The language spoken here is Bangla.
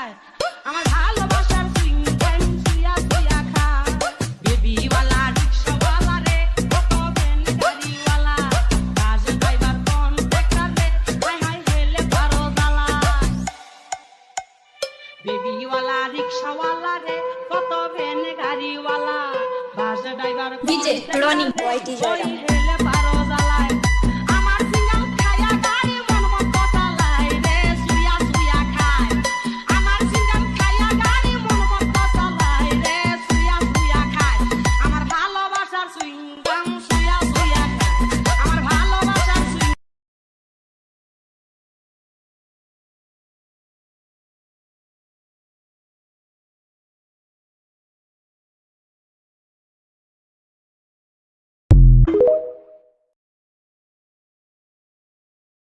যায় আমার ভালোবাসার সিংহেন সুইয়া সুইয়া খায় বেবিওয়ালা রিকশাওয়ালা রে কত van Gariwala bus driver contractor রে হাই হাই হেলে পারো জ্বালা বেবিওয়ালা রিকশাওয়ালা রে কত van Gariwala bus driver DJ Ronnie YT Jordan